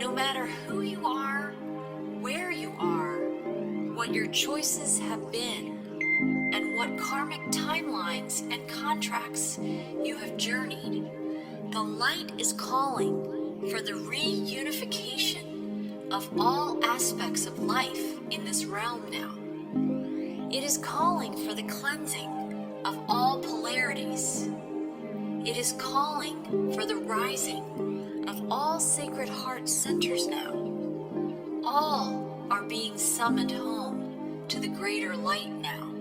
no matter who you are, where you are, what your choices have been, and what karmic timelines and contracts you have journeyed, the light is calling for the reunification of all aspects of life in this realm now. It is calling for the cleansing of all polarities. It is calling for the rising of all sacred heart centers now. All are being summoned home to the greater light now.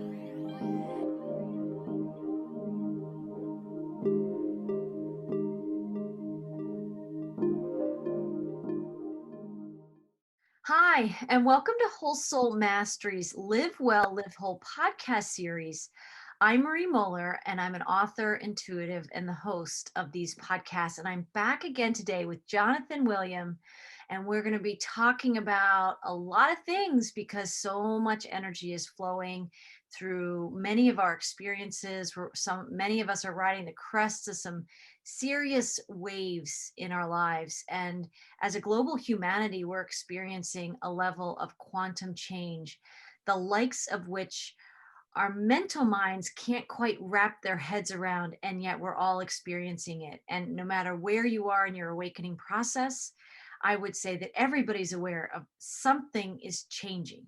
Hi, and welcome to Whole Soul Mastery's Live Well, Live Whole podcast series. I'm Marie Mohler, and I'm an author, intuitive, and the host of these podcasts. And I'm back again today with Jonathan William, and we're going to be talking about a lot of things because so much energy is flowing through many of our experiences. Many of us are riding the crests of some serious waves in our lives, and as a global humanity, we're experiencing a level of quantum change, the likes of which our mental minds can't quite wrap their heads around, and yet we're all experiencing it. And no matter where you are in your awakening process, I would say that everybody's aware of something is changing.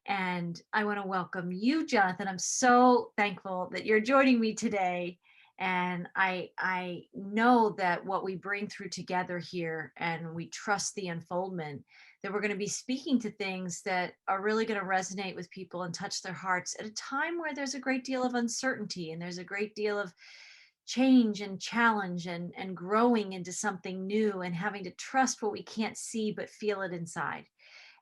And I want to welcome you, Jonathan. I'm so thankful that you're joining me today. And I know that what we bring through together here, and we trust the unfoldment, that we're going to be speaking to things that are really going to resonate with people and touch their hearts at a time where there's a great deal of uncertainty and there's a great deal of change and challenge and growing into something new and having to trust what we can't see but feel it inside.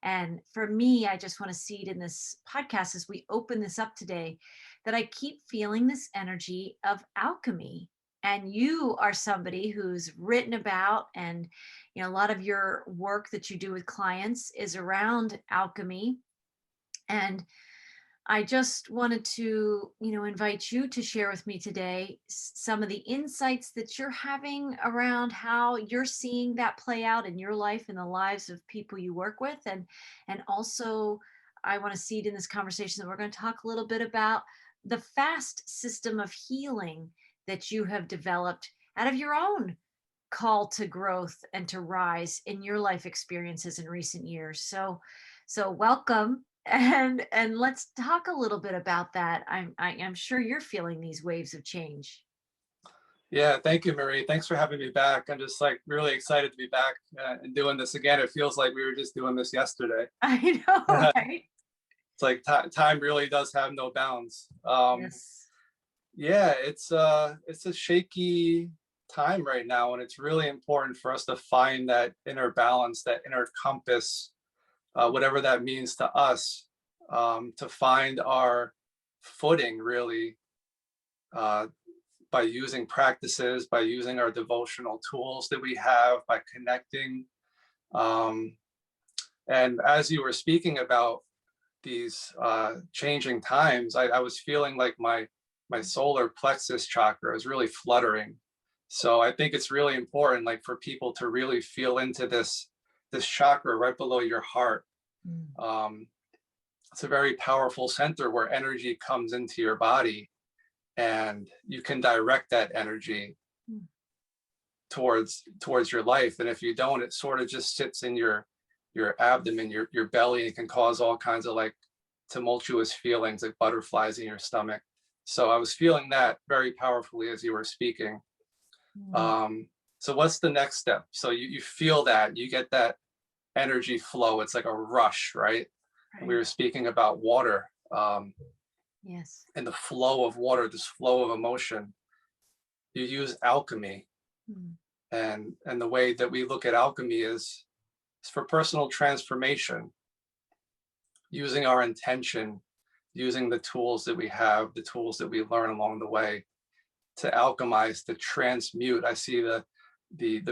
And for me, I just want to seed in this podcast as we open this up today that I keep feeling this energy of alchemy. And you are somebody who's written about, and a lot of your work that you do with clients is around alchemy. And I just wanted to, invite you to share with me today some of the insights that you're having around how you're seeing that play out in your life and the lives of people you work with. And also, I want to seed in this conversation that we're going to talk a little bit about the fast system of healing that you have developed out of your own call to growth and to rise in your life experiences in recent years. So welcome. And let's talk a little bit about that. I'm sure you're feeling these waves of change. Yeah, thank you, Marie. Thanks for having me back. I'm just really excited to be back and doing this again. It feels like we were just doing this yesterday. I know, right? It's like time really does have no bounds. Yes. Yeah, it's a shaky time right now, and it's really important for us to find that inner balance, that inner compass, whatever that means to us, to find our footing really, by using practices, by using our devotional tools that we have, by connecting. And as you were speaking about these changing times, I was feeling like my solar plexus chakra is really fluttering. So I think it's really important, like, for people to really feel into this chakra right below your heart. It's a very powerful center where energy comes into your body, and you can direct that energy towards your life. And if you don't, it sort of just sits in your abdomen, your belly, and can cause all kinds of like tumultuous feelings, like butterflies in your stomach. So I was feeling that very powerfully as you were speaking. So what's the next step? So you feel that, you get that energy flow. It's like a rush, right? We were speaking about water. Yes. And the flow of water, this flow of emotion. You use alchemy. And the way that we look at alchemy is for personal transformation, using our intention, using the tools that we have, the tools that we learn along the way to alchemize, to transmute. I see the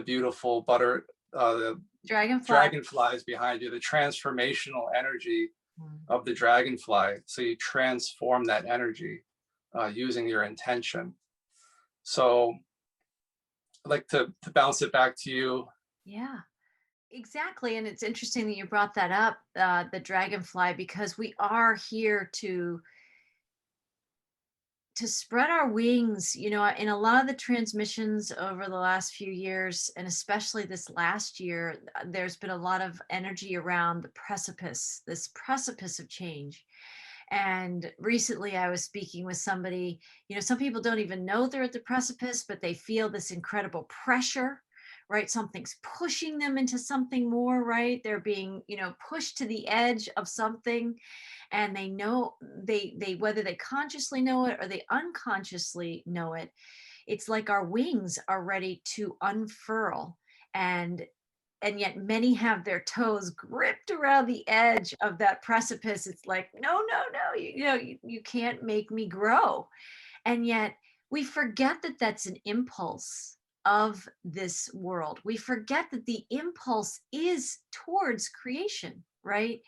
beautiful the dragonflies behind you, the transformational energy of the dragonfly. So you transform that energy using your intention. So I'd like to bounce it back to you. Yeah. Exactly. And it's interesting that you brought that up, the dragonfly, because we are here to spread our wings. In a lot of the transmissions over the last few years, and especially this last year, there's been a lot of energy around this precipice of change. And recently I was speaking with somebody, some people don't even know they're at the precipice, but they feel this incredible pressure, right? Something's pushing them into something more, right? They're being, pushed to the edge of something, and they know, they whether they consciously know it or they unconsciously know it, it's like our wings are ready to unfurl. And yet many have their toes gripped around the edge of that precipice. It's like, no, no, no, you can't make me grow. And yet we forget that that's an impulse of this world. We forget that the impulse is towards creation, right?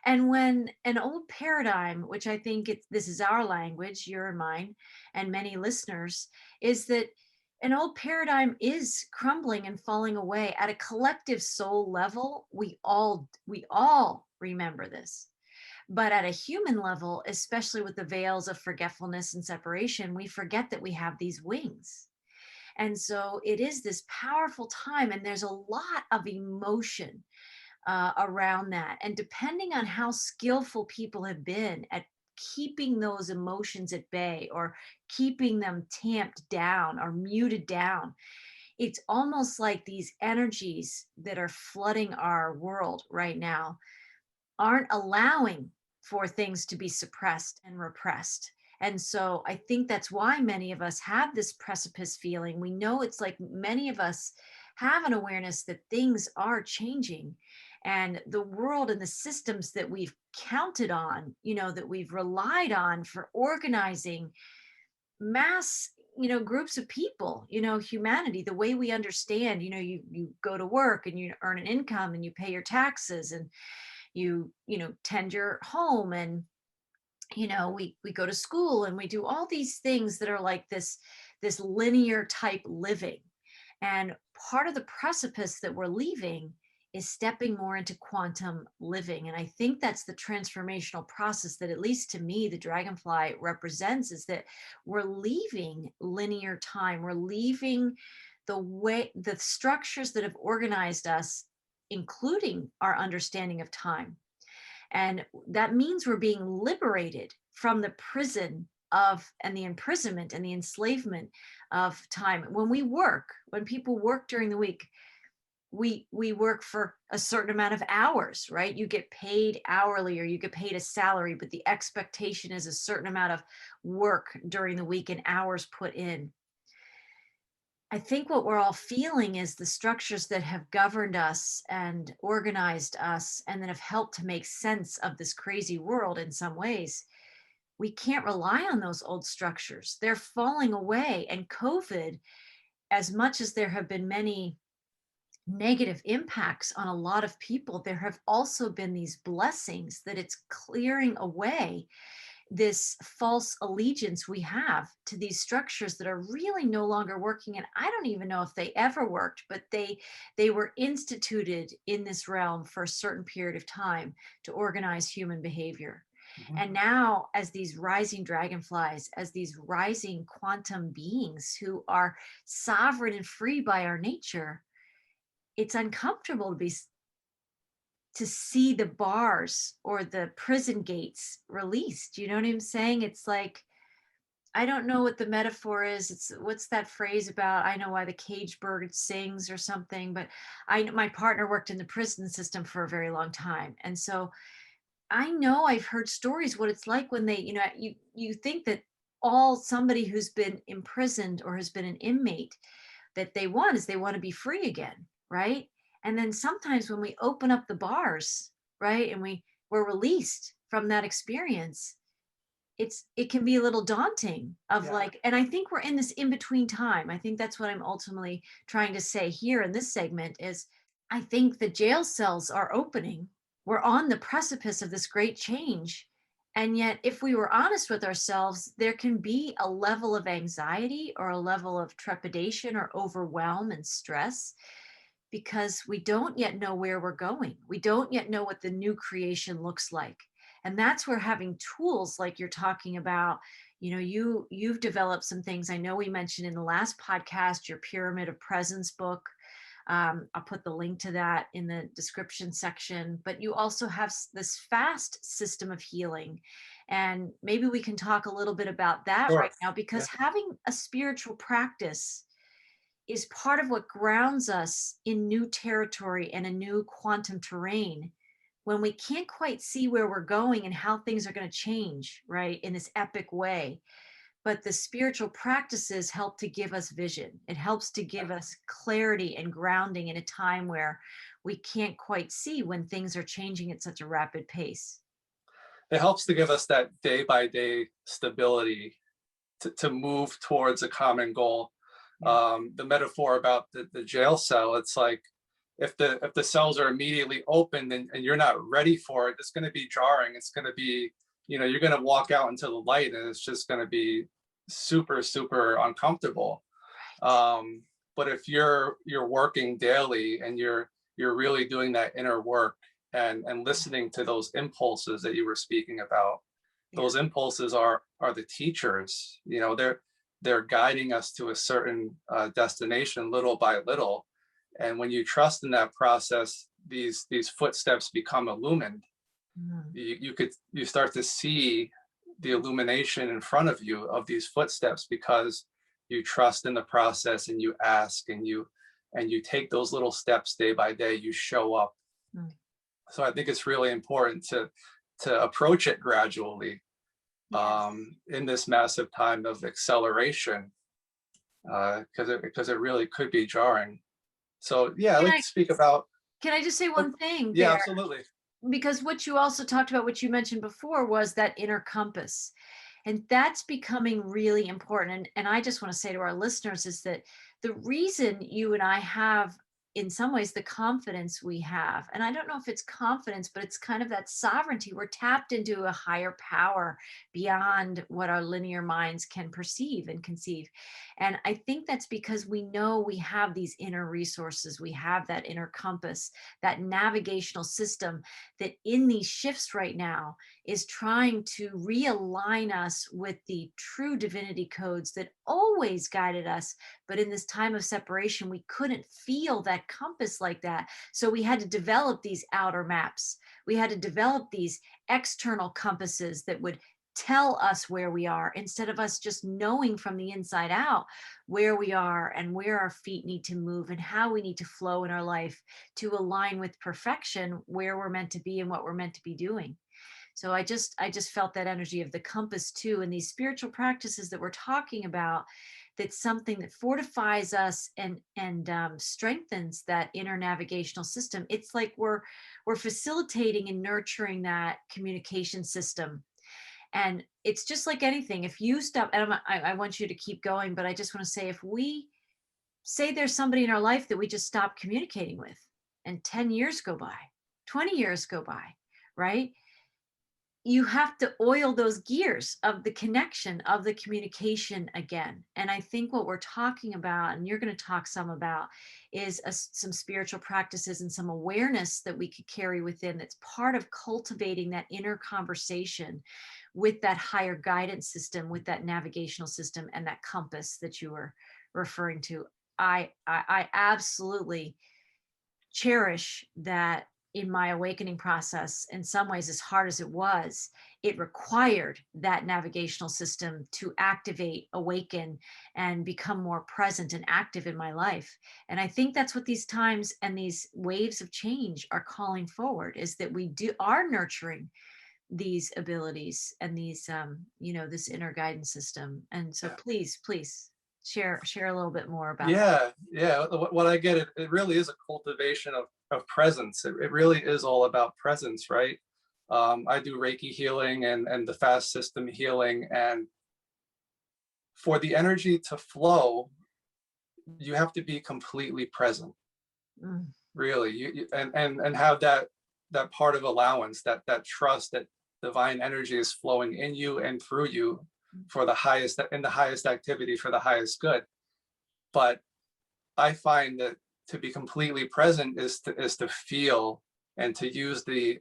And when an old paradigm, which I think this is our language, your and mine, and many listeners, is that an old paradigm is crumbling and falling away at a collective soul level. We all remember this. But at a human level, especially with the veils of forgetfulness and separation, we forget that we have these wings. And so it is this powerful time, and there's a lot of emotion around that. And depending on how skillful people have been at keeping those emotions at bay, or keeping them tamped down or muted down, it's almost like these energies that are flooding our world right now aren't allowing for things to be suppressed and repressed. And so I think that's why many of us have this precipice feeling. We know, it's like many of us have an awareness that things are changing, and the world and the systems that we've counted on, that we've relied on for organizing mass, groups of people, humanity, the way we understand, you go to work and you earn an income and you pay your taxes, and you tend your home, and we go to school and we do all these things that are like this linear type living. And part of the precipice that we're leaving is stepping more into quantum living. And I think that's the transformational process that, at least to me, the dragonfly represents, is that we're leaving linear time. We're leaving the structures that have organized us, including our understanding of time. And that means we're being liberated from the prison of, and the imprisonment and the enslavement of time. When people work during the week, we work for a certain amount of hours, right? You get paid hourly or you get paid a salary, but the expectation is a certain amount of work during the week and hours put in. I think what we're all feeling is the structures that have governed us and organized us, and that have helped to make sense of this crazy world in some ways. We can't rely on those old structures. They're falling away. And COVID, as much as there have been many negative impacts on a lot of people, there have also been these blessings that it's clearing away this false allegiance we have to these structures that are really no longer working. And I don't even know if they ever worked, but they were instituted in this realm for a certain period of time to organize human behavior. Mm-hmm. And now, as these rising dragonflies, as these rising quantum beings who are sovereign and free by our nature, it's uncomfortable to see the bars or the prison gates released. You know what I'm saying? It's like, I don't know what the metaphor is. What's that phrase about? I know why the caged bird sings or something, but my partner worked in the prison system for a very long time. And so I know, I've heard stories what it's like when they, you think that all somebody who's been imprisoned or has been an inmate, that they want to be free again, right? And then sometimes when we open up the bars, right, and we're released from that experience, it can be a little daunting of like, and I think we're in this in-between time. I think that's what I'm ultimately trying to say here in this segment is, I think the jail cells are opening. We're on the precipice of this great change. And yet, if we were honest with ourselves, there can be a level of anxiety or a level of trepidation or overwhelm and stress because we don't yet know where we're going. We don't yet know what the new creation looks like. And that's where having tools like you're talking about, you've developed some things. I know we mentioned in the last podcast, your Pyramid of Presence book. I'll put the link to that in the description section, but you also have this fast system of healing. And maybe we can talk a little bit about that Sure. right now, because having a spiritual practice is part of what grounds us in new territory and a new quantum terrain when we can't quite see where we're going and how things are going to change, right, in this epic way. But the spiritual practices help to give us vision. It helps to give us clarity and grounding in a time where we can't quite see when things are changing at such a rapid pace. It helps to give us that day by day stability to move towards a common goal. The metaphor about the jail cell, it's like if the cells are immediately open and you're not ready for it, it's going to be jarring. It's going to be, you're going to walk out into the light and it's just going to be super, super uncomfortable. But if you're working daily and you're really doing that inner work and listening to those impulses that you were speaking about, those impulses are the teachers. They're guiding us to a certain destination little by little. And when you trust in that process, these footsteps become illumined. You start to see the illumination in front of you of these footsteps because you trust in the process and you ask and you take those little steps day by day. You show up. So I think it's really important to approach it gradually. In this massive time of acceleration, because it really could be jarring. So I'd like to speak about. Can I just say one thing? Yeah, absolutely. Because what you also talked about, what you mentioned before, was that inner compass. And that's becoming really important. And I just want to say to our listeners is that the reason you and I have, in some ways, the confidence we have, and I don't know if it's confidence, but it's kind of that sovereignty. We're tapped into a higher power beyond what our linear minds can perceive and conceive. And I think that's because we know we have these inner resources. We have that inner compass, that navigational system that in these shifts right now is trying to realign us with the true divinity codes that always guided us. But in this time of separation, we couldn't feel that compass like that. So we had to develop these outer maps. We had to develop these external compasses that would tell us where we are instead of us just knowing from the inside out where we are and where our feet need to move and how we need to flow in our life to align with perfection, where we're meant to be and what we're meant to be doing. So I just felt that energy of the compass too, and these spiritual practices that we're talking about, that's something that fortifies us and strengthens that inner navigational system. It's like we're facilitating and nurturing that communication system. And it's just like anything. If you stop, and I want you to keep going, but I just want to say, if we say there's somebody in our life that we just stopped communicating with, and 10 years go by, 20 years go by, right? You have to oil those gears of the connection, of the communication again. And I think what we're talking about, and you're going to talk some about, is some spiritual practices and some awareness that we could carry within that's part of cultivating that inner conversation with that higher guidance system, with that navigational system and that compass that you were referring to. I absolutely cherish that. In my awakening process, in some ways, as hard as it was, it required that navigational system to activate, awaken, and become more present and active in my life. And I think that's what these times and these waves of change are calling forward, is that we are nurturing these abilities and these, this inner guidance system. And so please share a little bit more about that. What I get, it really is a cultivation of presence. It really is all about presence, right? I do Reiki healing and the fast system healing, and for the energy to flow, you have to be completely present. Really, and have that part of allowance, that trust that divine energy is flowing in you and through you for the highest activity, for the highest good. But I find that to be completely present is to feel and to use the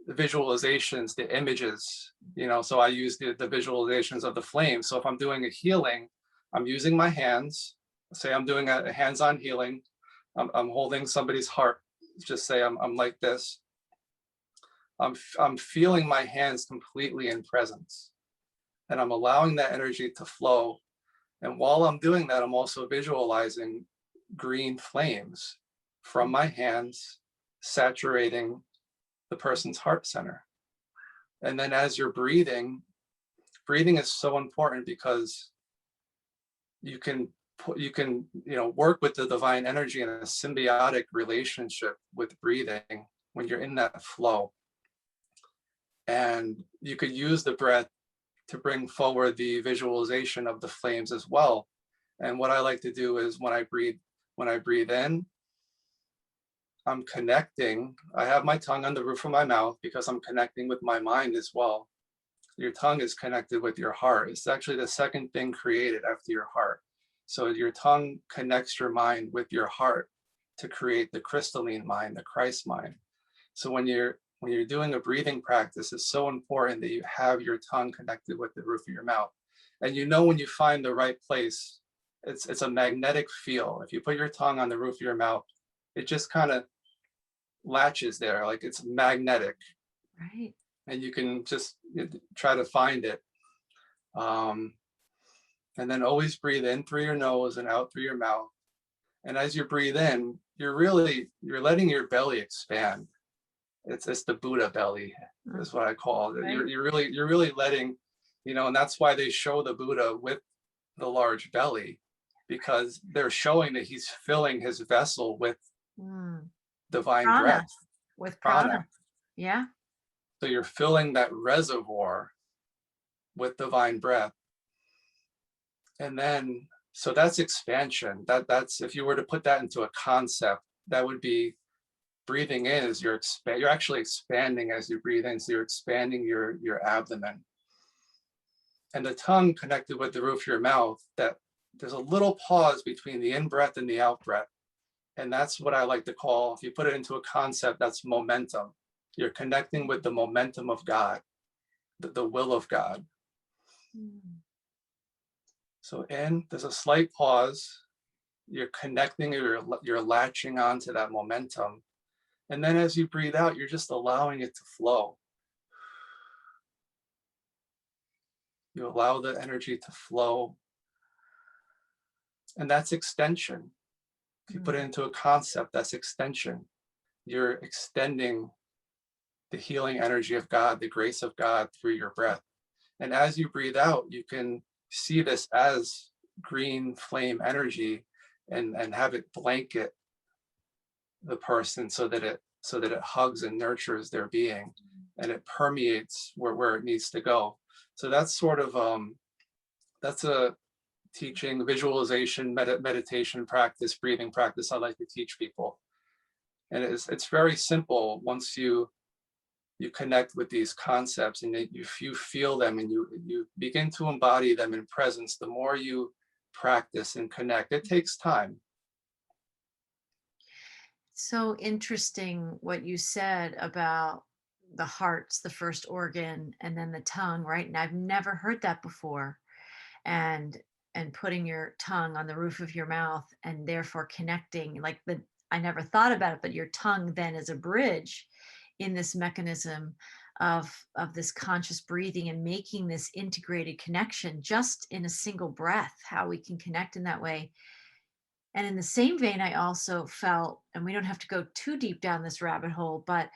visualizations, the images, so I use the visualizations of the flame. So if I'm doing a healing, I'm using my hands. Say I'm doing a hands-on healing. I'm holding somebody's heart. Just say I'm like this. I'm feeling my hands completely in presence, and I'm allowing that energy to flow. And while I'm doing that, I'm also visualizing green flames from my hands saturating the person's heart center. And then as you're breathing is so important, because you can work with the divine energy in a symbiotic relationship with breathing when you're in that flow. And you could use the breath to bring forward the visualization of the flames as well. And what I like to do is when I breathe in, I'm connecting. I have my tongue on the roof of my mouth because I'm connecting with my mind as well. Your tongue is connected with your heart. It's actually the second thing created after your heart. So your tongue connects your mind with your heart to create the crystalline mind, the Christ mind. So when you're doing a breathing practice, it's so important that you have your tongue connected with the roof of your mouth. And when you find the right place, it's a magnetic feel. If you put your tongue on the roof of your mouth, it just kind of latches there, like it's magnetic. Right. And you can just try to find it. And then always breathe in through your nose and out through your mouth. And as you breathe in, you're letting your belly expand. It's the Buddha belly, is what I call it. Right. You're really letting, and that's why they show the Buddha with the large belly, because they're showing that he's filling his vessel with divine prana, breath. With prana. Yeah. So you're filling that reservoir with divine breath. And then, so that's expansion. That's, if you were to put that into a concept, that would be breathing in is you're actually expanding as you breathe in. So you're expanding your abdomen. And the tongue connected with the roof of your mouth, that there's a little pause between the in-breath and the out-breath. And that's what I like to call, if you put it into a concept, that's momentum. You're connecting with the momentum of God, the will of God. So there's a slight pause. You're connecting, you're latching onto that momentum. And then as you breathe out, you're just allowing it to flow. You allow the energy to flow. And that's extension. If you put it into a concept, that's extension. You're extending the healing energy of God, the grace of God through your breath. And as you breathe out, you can see this as green flame energy and have it blanket the person so that it hugs and nurtures their being, and it permeates where it needs to go. So that's sort of that's a teaching, visualization, meditation practice, breathing practice I like to teach people. And it's very simple once you connect with these concepts and you feel them and you begin to embody them in presence. The more you practice and connect, it takes time. So interesting what you said about the heart's the first organ and then the tongue, right? And I've never heard that before. And putting your tongue on the roof of your mouth and therefore connecting, I never thought about it, but your tongue then is a bridge in this mechanism of this conscious breathing and making this integrated connection just in a single breath, how we can connect in that way. And in the same vein, I also felt, and we don't have to go too deep down this rabbit hole, but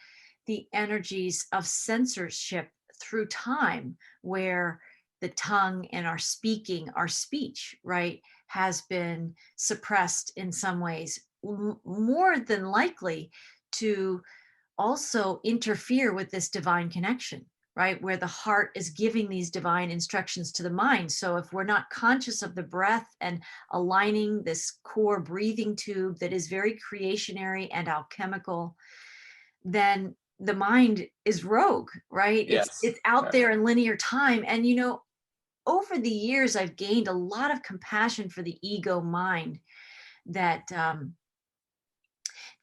the energies of censorship through time, where the tongue and our speech, right, has been suppressed in some ways, more than likely to also interfere with this divine connection, right? Where the heart is giving these divine instructions to the mind. So if we're not conscious of the breath and aligning this core breathing tube that is very creationary and alchemical, then the mind is rogue, right? Yes. It's out there in linear time. And, over the years, I've gained a lot of compassion for the ego mind, that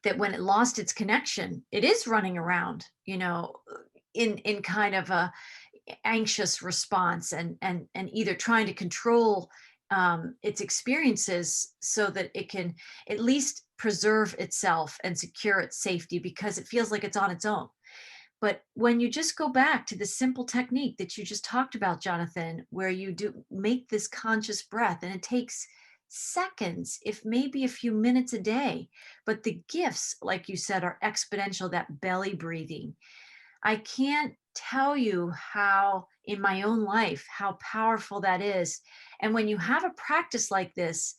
that when it lost its connection, it is running around, in kind of a anxious response, and either trying to control its experiences so that it can at least preserve itself and secure its safety, because it feels like it's on its own. But when you just go back to the simple technique that you just talked about, Jonathan, where you do make this conscious breath, and it takes seconds, if maybe a few minutes a day, but the gifts, like you said, are exponential. That belly breathing, I can't tell you how, in my own life, how powerful that is. And when you have a practice like this,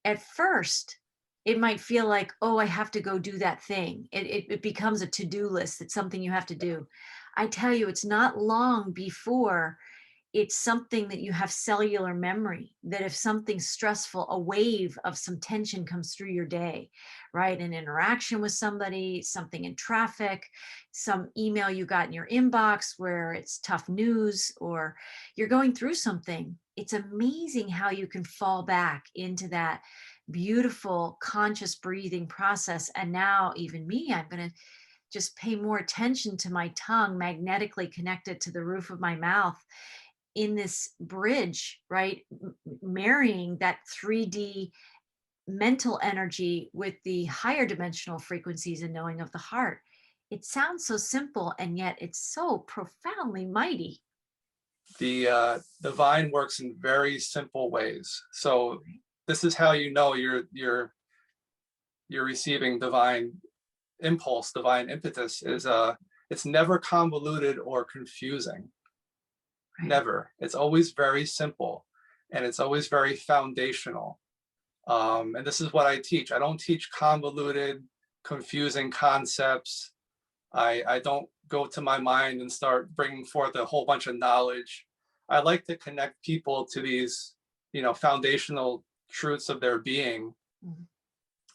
at first, it might feel like, oh, I have to go do that thing. It becomes a to-do list. It's something you have to do. I tell you, it's not long before it's something that you have cellular memory, that if something stressful, a wave of some tension comes through your day, right? An interaction with somebody, something in traffic, some email you got in your inbox where it's tough news, or you're going through something. It's amazing how you can fall back into that beautiful conscious breathing process. And now even me, I'm going to just pay more attention to my tongue magnetically connected to the roof of my mouth in this bridge, right? Marrying that 3D mental energy with the higher dimensional frequencies and knowing of the heart. It sounds so simple, and yet it's so profoundly mighty. The divine works in very simple ways. So this is how you know you're receiving divine impulse, divine impetus. Is it's never convoluted or confusing. Right. Never. It's always very simple, and it's always very foundational. And this is what I teach. I don't teach convoluted, confusing concepts. I don't go to my mind and start bringing forth a whole bunch of knowledge. I like to connect people to these, foundational truths of their being,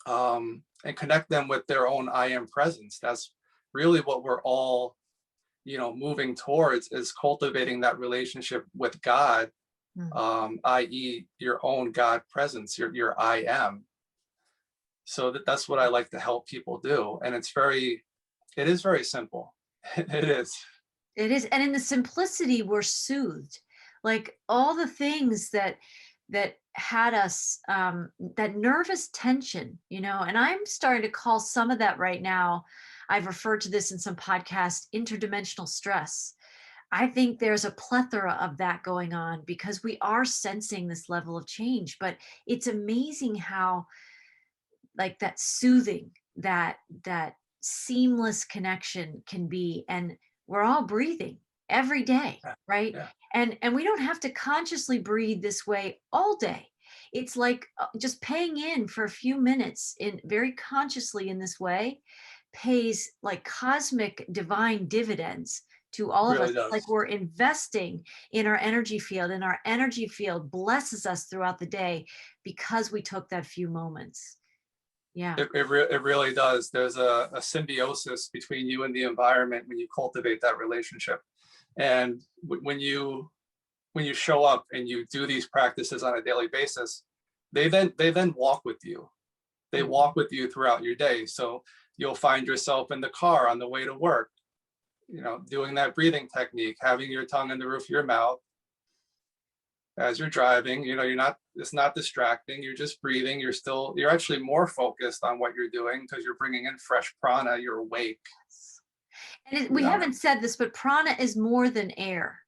and connect them with their own I am presence. That's really what we're all moving towards, is cultivating that relationship with God, i.e. your own God presence, your I am. So that's what I like to help people do. And it is very simple. It is. It is. And in the simplicity, we're soothed. Like all the things that had us, that nervous tension, and I'm starting to call some of that right now. I've referred to this in some podcasts, interdimensional stress. I think there's a plethora of that going on because we are sensing this level of change, but it's amazing how, like, that soothing, that seamless connection can be. And we're all breathing every day, right? Yeah. And we don't have to consciously breathe this way all day. It's like just paying in for a few minutes in very consciously in this way pays like cosmic divine dividends to all of Really us. does. Like we're investing in our energy field, and our energy field blesses us throughout the day because we took that few moments. Yeah. It really does. There's a symbiosis between you and the environment when you cultivate that relationship. And when you show up and you do these practices on a daily basis, they then walk with you. They walk with you throughout your day. So you'll find yourself in the car on the way to work, doing that breathing technique, having your tongue in the roof of your mouth as you're driving. It's not distracting. You're just breathing. You're actually more focused on what you're doing because you're bringing in fresh prana. You're awake. And we haven't said this, but prana is more than air.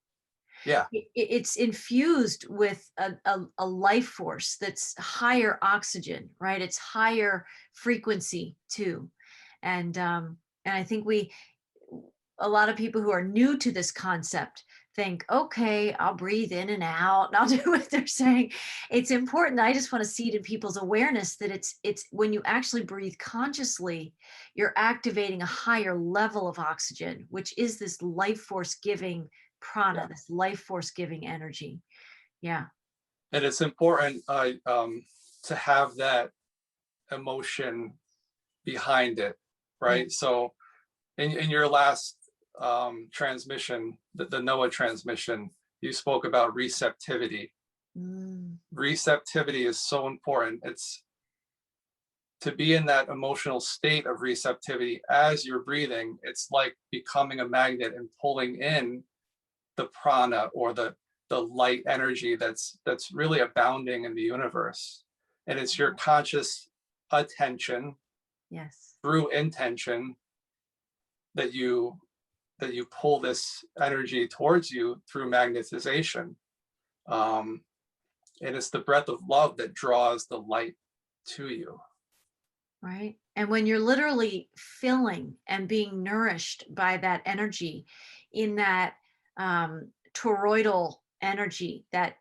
Yeah. It's infused with a life force that's higher oxygen, right? It's higher frequency too. And I think a lot of people who are new to this concept think, okay, I'll breathe in and out and I'll do what they're saying. It's important. I just want to seed in people's awareness that it's when you actually breathe consciously, you're activating a higher level of oxygen, which is this life force giving prana, this life force giving energy. Yeah. And it's important to have that emotion behind it, right? So in your last transmission, the Noah transmission, you spoke about receptivity. Receptivity is so important. to be in that emotional state of receptivity as you're breathing, it's like becoming a magnet and pulling in the prana, or the light energy that's really abounding in the universe. And it's your conscious attention, Yes, through intention, that you pull this energy towards you through magnetization. And it's the breath of love that draws the light to you. right. And when you're literally filling and being nourished by that energy, in that toroidal energy, that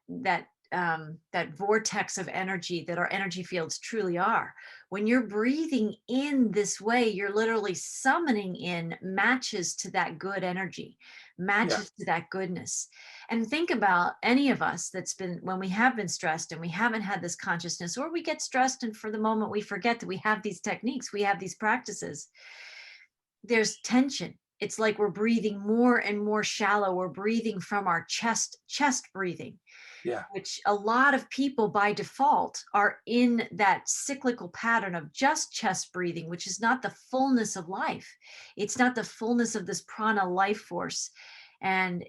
vortex of energy that our energy fields truly are. When you're breathing in this way, you're literally summoning in matches to that good energy, matches to that goodness. And think about any of us that's been, when we have been stressed and we haven't had this consciousness, or we get stressed and for the moment we forget that we have these techniques, we have these practices. There's tension. It's like we're breathing more and more shallow. We're breathing from our chest breathing. Yeah. Which a lot of people by default are in that cyclical pattern of just chest breathing, which is not the fullness of life. It's not the fullness of this prana life force. And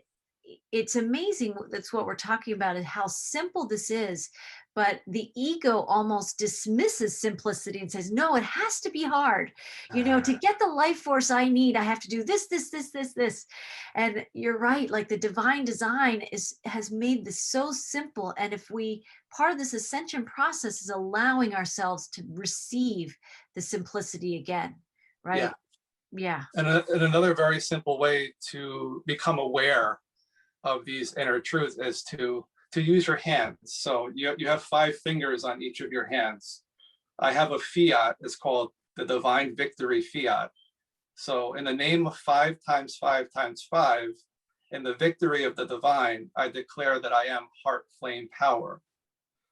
it's amazing. That's what we're talking about, is how simple this is. But the ego almost dismisses simplicity and says, no, it has to be hard. To get the life force I need, I have to do this, this, this, this, this. And you're right. Like, the divine design has made this so simple. And if part of this ascension process is allowing ourselves to receive the simplicity again, right? Yeah. And another very simple way to become aware of these inner truths is to use your hands. So you have 5 fingers on each of your hands. I have a fiat. It's called the Divine Victory Fiat. So in the name of 5 times 5 times 5, in the victory of the divine, I declare that I am heart flame power.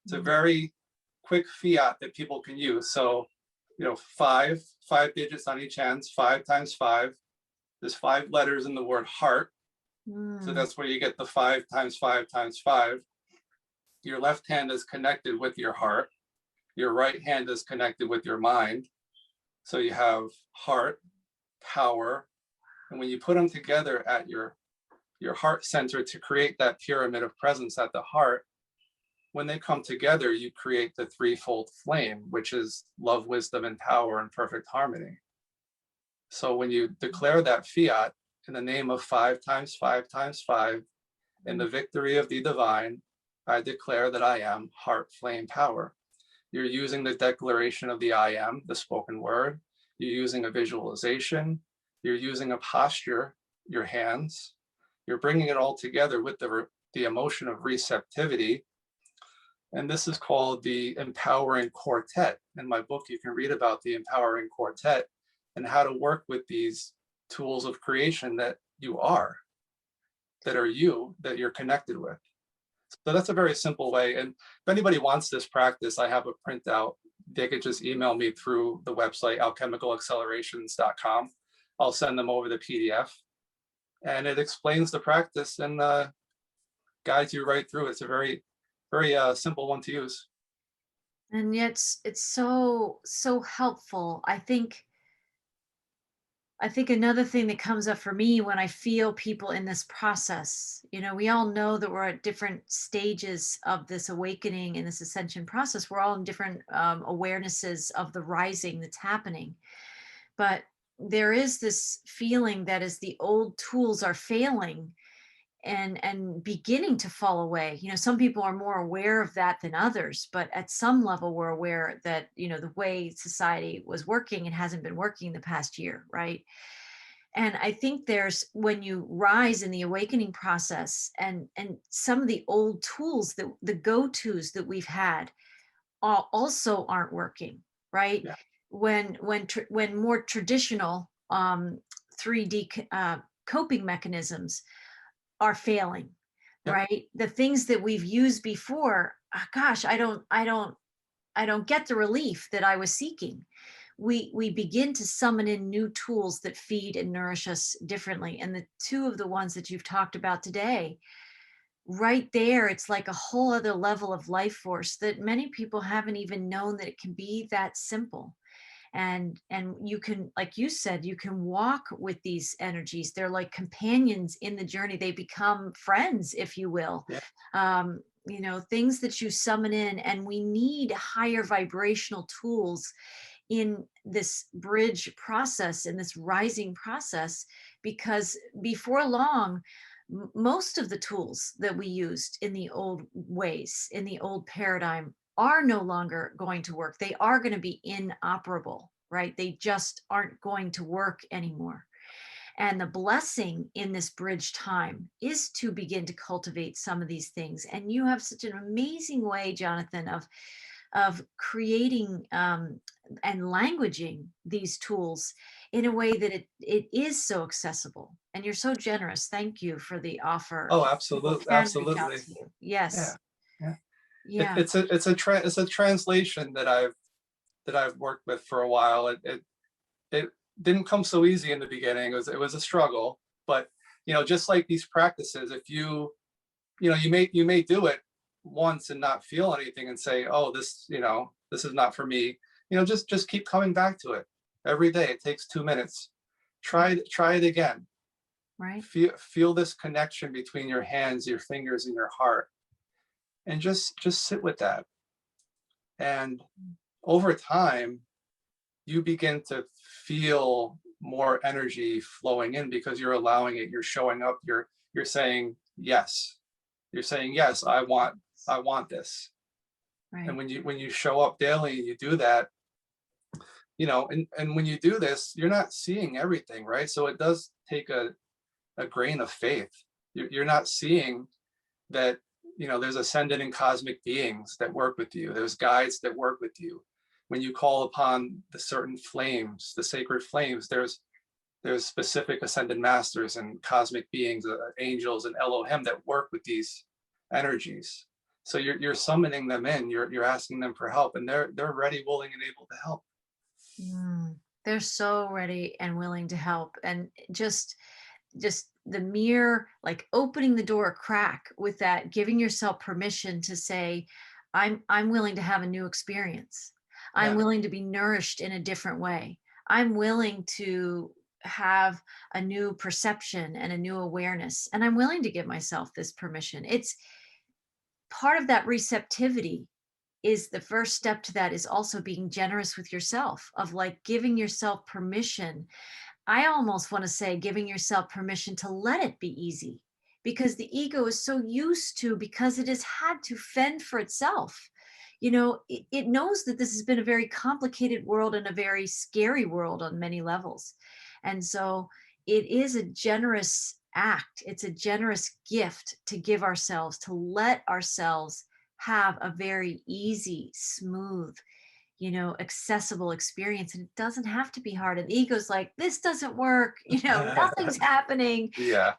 It's a very quick fiat that people can use. So, 5 digits on each hand, 5 times 5. There's 5 letters in the word heart. So that's where you get the 5 times 5 times 5. Your left hand is connected with your heart. Your right hand is connected with your mind. So you have heart, power. And when you put them together at your heart center to create that pyramid of presence at the heart, when they come together, you create the threefold flame, which is love, wisdom, and power in perfect harmony. So when you declare that fiat in the name of 5 times 5 times 5, in the victory of the divine, I declare that I am heart flame power. You're using the declaration of the I am, the spoken word. You're using a visualization. You're using a posture, your hands. You're bringing it all together with the emotion of receptivity. And this is called the empowering quartet. In my book, you can read about the empowering quartet and how to work with these tools of creation that you are, that are you, that you're connected with. So that's a very simple way. And if anybody wants this practice, I have a printout. They could just email me through the website, alchemicalaccelerations.com. I'll send them over the PDF. And it explains the practice and guides you right through. It's a very, very simple one to use. And yet it's so helpful. I think another thing that comes up for me when I feel people in this process, we all know that we're at different stages of this awakening and this ascension process. We're all in different awarenesses of the rising that's happening. But there is this feeling that as the old tools are failing and beginning to fall away, some people are more aware of that than others, but at some level we're aware that, the way society was working, it hasn't been working the past year, right? And I think when you rise in the awakening process, and some of the old tools, that the go-tos that we've had also aren't working, right? Yeah. When more traditional 3D coping mechanisms are failing, Yep. right? The things that we've used before, gosh, I don't get the relief that I was seeking. We begin to summon in new tools that feed and nourish us differently. And the two of the ones that you've talked about today, right there, it's like a whole other level of life force that many people haven't even known that it can be that simple. And you can, like you said, you can walk with these energies. They're like companions in the journey. They become friends, if you will. Yeah. Things that you summon in, and we need higher vibrational tools in this bridge process, in this rising process, because before long, most of the tools that we used in the old ways, in the old paradigm, are no longer going to work. They are going to be inoperable, right? They just aren't going to work anymore. And the blessing in this bridge time is to begin to cultivate some of these things. And you have such an amazing way, Jonathan, of creating and languaging these tools in a way that it is so accessible. And you're so generous. Thank you for the offer. Oh, People absolutely, can reach out absolutely. to you. Yeah, Yes. yeah. Yeah. It's a translation that I've worked with for a while. It didn't come so easy in the beginning. It was a struggle, but just like these practices, if you may do it once and not feel anything and say, oh, this is not for me. Just keep coming back to it every day. It takes 2 minutes. Try it again. Right. Feel this connection between your hands, your fingers, and your heart, and just sit with that. And over time, you begin to feel more energy flowing in because you're allowing it. You're showing up. You're saying yes. You're saying yes. I want this. Right. And when you show up daily and you do that, and when you do this, you're not seeing everything, right? So it does take a grain of faith. You're not seeing that there's ascended and cosmic beings that work with you. There's guides that work with you. When you call upon the certain flames, the sacred flames, there's specific ascended masters and cosmic beings, angels and Elohim that work with these energies. So you're summoning them in. You're asking them for help, and they're ready, willing, and able to help. They're so ready and willing to help. And just the mere like opening the door a crack with that, giving yourself permission to say, I'm willing to have a new experience. I'm Yeah. willing to be nourished in a different way. I'm willing to have a new perception and a new awareness. And I'm willing to give myself this permission. It's part of that receptivity. Is the first step to that is also being generous with yourself, of like giving yourself permission. I almost want to say giving yourself permission to let it be easy, because the ego is so used to, because it has had to fend for itself. It knows that this has been a very complicated world and a very scary world on many levels. And so it is a generous act. It's a generous gift to give ourselves, to let ourselves have a very easy, smooth, accessible experience. And it doesn't have to be hard. And the ego's like, this doesn't work, nothing's happening. Yeah.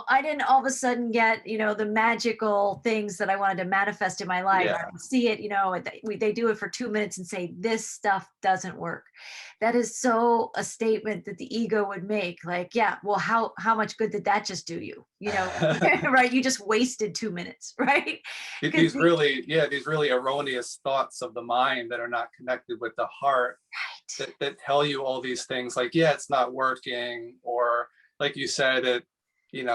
I didn't all of a sudden get, the magical things that I wanted to manifest in my life. Yeah. I would see it, they do it for 2 minutes and say, this stuff doesn't work. That is so a statement that the ego would make. Like, yeah, well, how much good did that just do you? Right? You just wasted 2 minutes, right? these really erroneous thoughts of the mind that are not connected with the heart, right, that tell you all these things like, yeah, it's not working, or like you said, you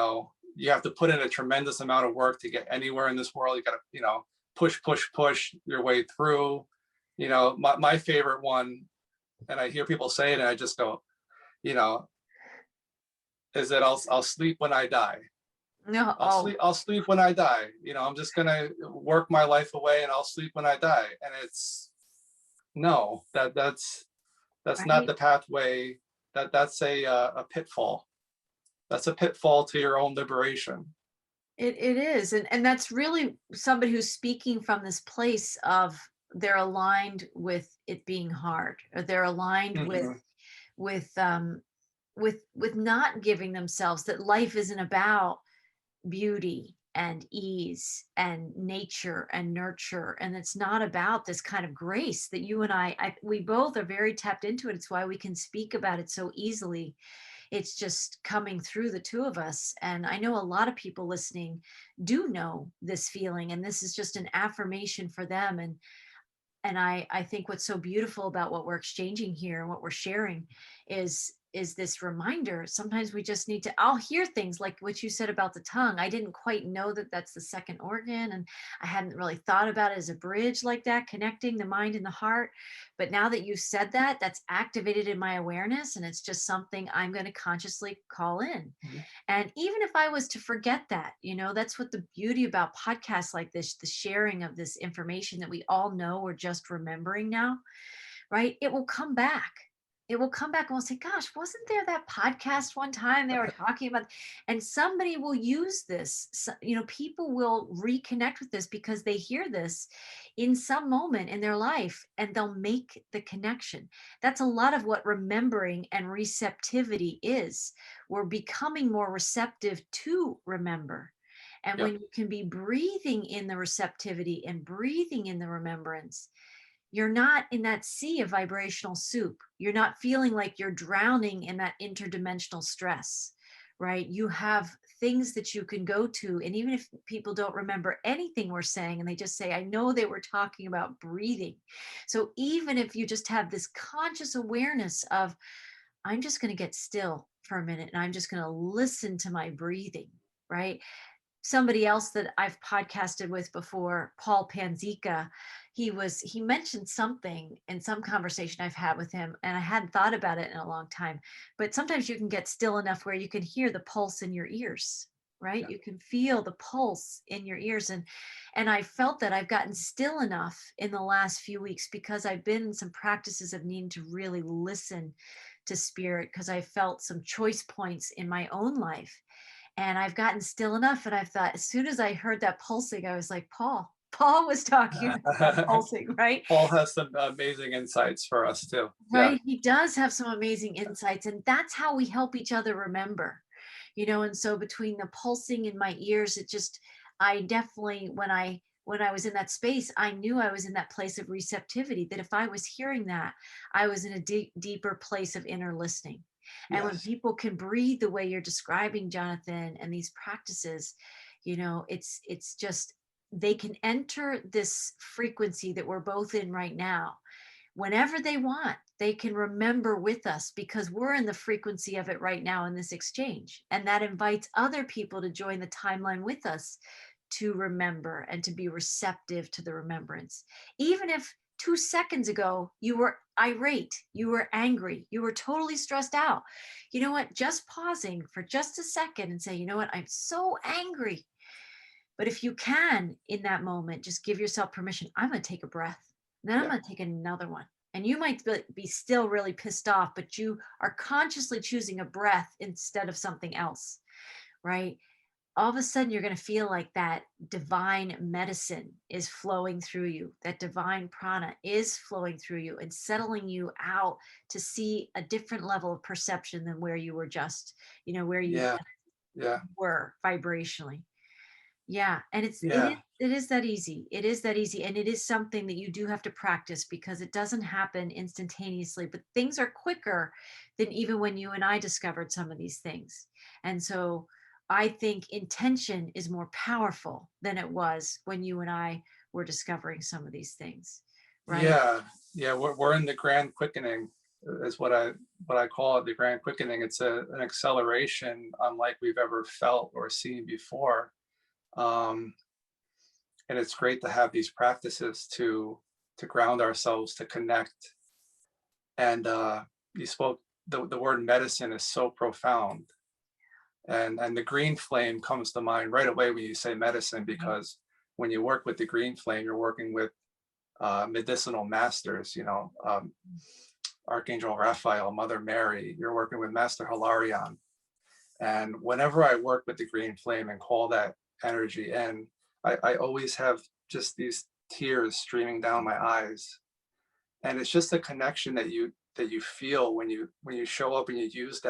have to put in a tremendous amount of work to get anywhere in this world. You got to push your way through. My favorite one, and I hear people say it and I just go, is that I'll sleep when I die. no, I'll sleep when I die. I'm just gonna work my life away and I'll sleep when I die. And it's no, that's right. not the pathway. That's a pitfall. That's a pitfall to your own liberation. It is. And that's really somebody who's speaking from this place of, they're aligned with it being hard, or they're aligned Mm-hmm. with not giving themselves that life isn't about beauty and ease and nature and nurture, and it's not about this kind of grace that you and we both are very tapped into it. It's why we can speak about it so easily. It's just coming through the two of us. And I know a lot of people listening do know this feeling, and this is just an affirmation for them. And I think what's so beautiful about what we're exchanging here and what we're sharing is this reminder. Sometimes we just need to, I'll hear things like what you said about the tongue. I didn't quite know that that's the second organ, and I hadn't really thought about it as a bridge like that, connecting the mind and the heart. But now that you said that, that's activated in my awareness, and it's just something I'm going to consciously call in. Mhm. And even if I was to forget that, that's what the beauty about podcasts like this, the sharing of this information that we all know we're just remembering now, right? It will come back. It will come back and we'll say, gosh, wasn't there that podcast one time they were talking about, and somebody will use this. So, people will reconnect with this because they hear this in some moment in their life and they'll make the connection. That's a lot of what remembering and receptivity is. We're becoming more receptive to remember. And when Yep. you can be breathing in the receptivity and breathing in the remembrance, you're not in that sea of vibrational soup. You're not feeling like you're drowning in that interdimensional stress, right? You have things that you can go to. And even if people don't remember anything we're saying, and they just say, I know they were talking about breathing. So even if you just have this conscious awareness of, I'm just going to get still for a minute and I'm just going to listen to my breathing, right? Somebody else that I've podcasted with before, Paul Panzica, he mentioned something in some conversation I've had with him, and I hadn't thought about it in a long time. But sometimes you can get still enough where you can hear the pulse in your ears, right? Yeah. You can feel the pulse in your ears. And I felt that I've gotten still enough in the last few weeks because I've been in some practices of needing to really listen to spirit, because I felt some choice points in my own life. And I've gotten still enough. And I've thought, as soon as I heard that pulsing, I was like, Paul was talking about pulsing, right? Paul has some amazing insights for us too. Yeah. Right. He does have some amazing insights. And that's how we help each other remember, and so between the pulsing in my ears, I definitely, when I was in that space, I knew I was in that place of receptivity, that if I was hearing that, I was in a deeper place of inner listening. And when Yes. people can breathe the way you're describing, Jonathan, and these practices, it's just, they can enter this frequency that we're both in right now whenever they want. They can remember with us because we're in the frequency of it right now in this exchange. And that invites other people to join the timeline with us to remember and to be receptive to the remembrance. Even if 2 seconds ago you were irate, you were angry, you were totally stressed out, you know what? Just pausing for just a second and say, you know what? I'm so angry. But if you can, in that moment, just give yourself permission. I'm going to take a breath. Then I'm Yeah. going to take another one. And you might be still really pissed off, but you are consciously choosing a breath instead of something else, right? All of a sudden, you're going to feel like that divine medicine is flowing through you. That divine prana is flowing through you and settling you out to see a different level of perception than where you were just, where you Yeah. Yeah. were vibrationally. Yeah, and Yeah. it is that easy. It is that easy, and it is something that you do have to practice because it doesn't happen instantaneously, but things are quicker than even when you and I discovered some of these things. And so I think intention is more powerful than it was when you and I were discovering some of these things, right? Yeah. Yeah. We're in the grand quickening is what I call it, the grand quickening. It's an acceleration unlike we've ever felt or seen before. Um, and it's great to have these practices to ground ourselves, to connect. And you spoke, the word medicine is so profound. And the green flame comes to mind right away when you say medicine, because when you work with the green flame, you're working with medicinal masters, Archangel Raphael, Mother Mary, you're working with Master Hilarion. And whenever I work with the green flame and call that energy in, I always have just these tears streaming down my eyes. And it's just a connection that you feel when you show up and you use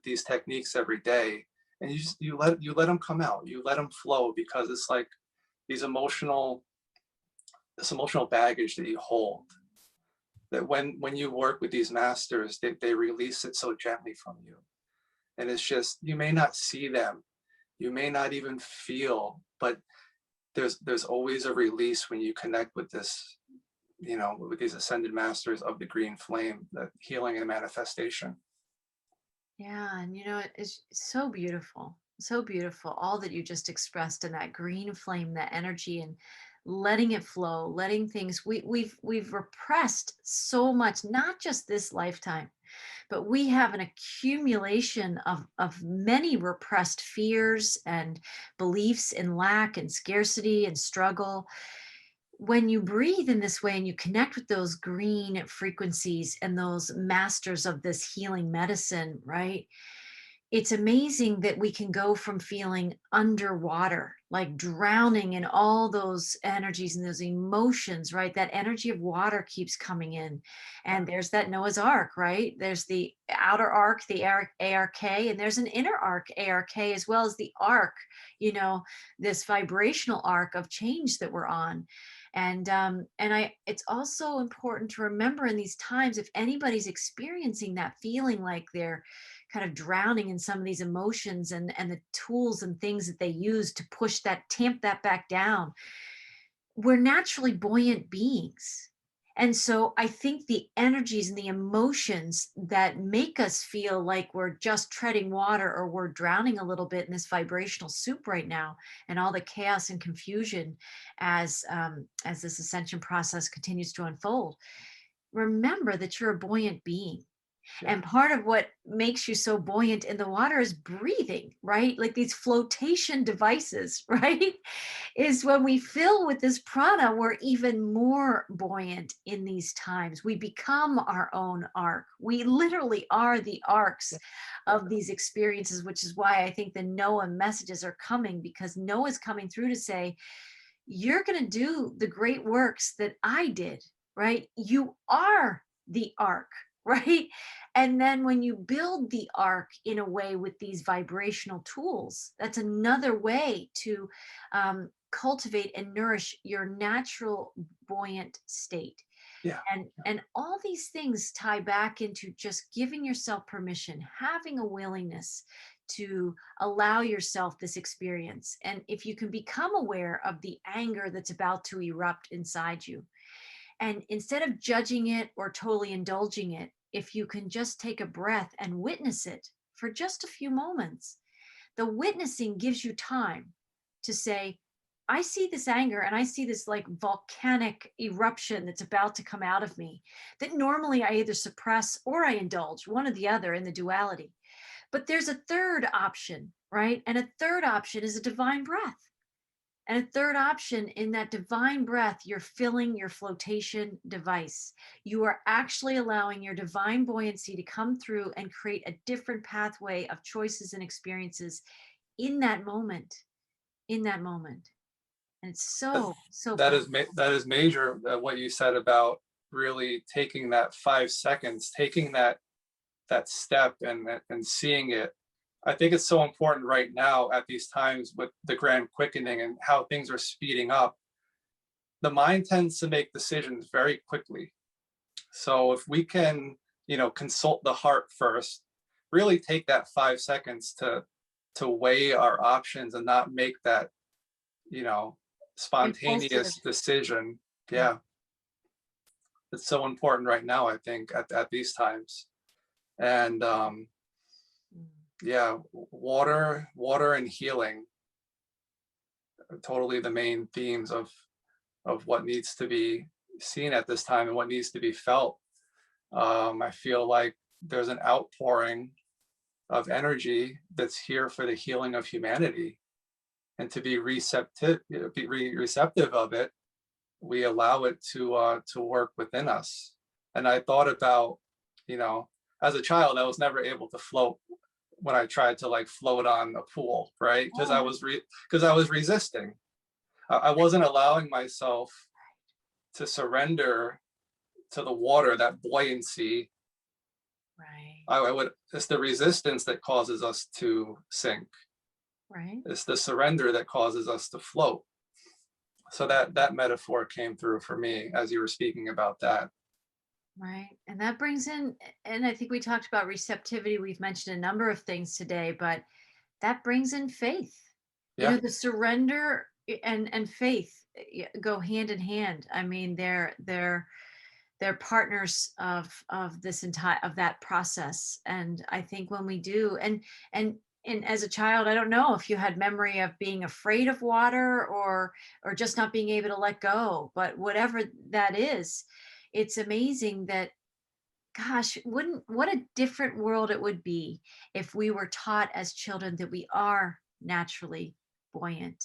these techniques every day, and you let them come out, you let them flow, because it's like these this emotional baggage that you hold, that when you work with these masters, they release it so gently from you. And it's just, you may not see them, you may not even feel, but there's always a release when you connect with with these ascended masters of the green flame, the healing and manifestation. Yeah, and it's so beautiful. So beautiful. All that you just expressed in that green flame, that energy, and letting it flow, letting things we've repressed so much, not just this lifetime, but we have an accumulation of many repressed fears and beliefs in lack and scarcity and struggle. When you breathe in this way and you connect with those green frequencies and those masters of this healing medicine, right? It's amazing that we can go from feeling underwater, like drowning in all those energies and those emotions, right? That energy of water keeps coming in. And there's that Noah's Ark, right? There's the outer arc, the ARK, and there's an inner arc, ARK, as well as the arc, this vibrational arc of change that we're on. And it's also important to remember in these times, if anybody's experiencing that feeling like they're kind of drowning in some of these emotions and the tools and things that they use to push that, tamp that back down, we're naturally buoyant beings. And so I think the energies and the emotions that make us feel like we're just treading water or we're drowning a little bit in this vibrational soup right now, and all the chaos and confusion as this ascension process continues to unfold, remember that you're a buoyant being. And part of what makes you so buoyant in the water is breathing, right? Like these flotation devices, right? Is when we fill with this prana, we're even more buoyant in these times. We become our own ark. We literally are the arcs of these experiences, which is why I think the Noah messages are coming, because Noah's coming through to say, you're going to do the great works that I did, right? You are the ark. Right. And then when you build the ark in a way with these vibrational tools, that's another way to cultivate and nourish your natural buoyant state. Yeah. And all these things tie back into just giving yourself permission, having a willingness to allow yourself this experience. And if you can become aware of the anger that's about to erupt inside you, and instead of judging it or totally indulging it, if you can just take a breath and witness it for just a few moments, the witnessing gives you time to say, I see this anger and I see this like volcanic eruption that's about to come out of me that normally I either suppress or I indulge, one or the other in the duality. But there's a third option, right? And a third option is a divine breath. And a third option, in that divine breath, you're filling your flotation device. You are actually allowing your divine buoyancy to come through and create a different pathway of choices and experiences in that moment, in that moment. And it's so that powerful. is major, what you said about really taking that 5 seconds, taking that step and seeing it. I think it's so important right now at these times with the grand quickening and how things are speeding up. The mind tends to make decisions very quickly. So if we can, consult the heart first, really take that 5 seconds to weigh our options and not make that, spontaneous Impulsive. decision. Yeah. It's so important right now, I think, at these times. And yeah, water and healing are totally the main themes of what needs to be seen at this time and what needs to be felt. I feel like there's an outpouring of energy that's here for the healing of humanity, and to be receptive of it, we allow it to work within us. And I thought about, as a child, I was never able to float when I tried to like float on a pool, right? Because I was resisting. I wasn't allowing myself to surrender to the water, that buoyancy. Right. It's the resistance that causes us to sink. Right. It's the surrender that causes us to float. So that metaphor came through for me as you were speaking about that. Right. And that brings in, and I think we talked about receptivity. We've mentioned a number of things today, but that brings in faith. Yeah. The surrender and faith go hand in hand. I mean, they're partners of this entire of that process. And I think when we do, and as a child, I don't know if you had memory of being afraid of water or just not being able to let go, but whatever that is, it's amazing that, gosh, what a different world it would be if we were taught as children that we are naturally buoyant,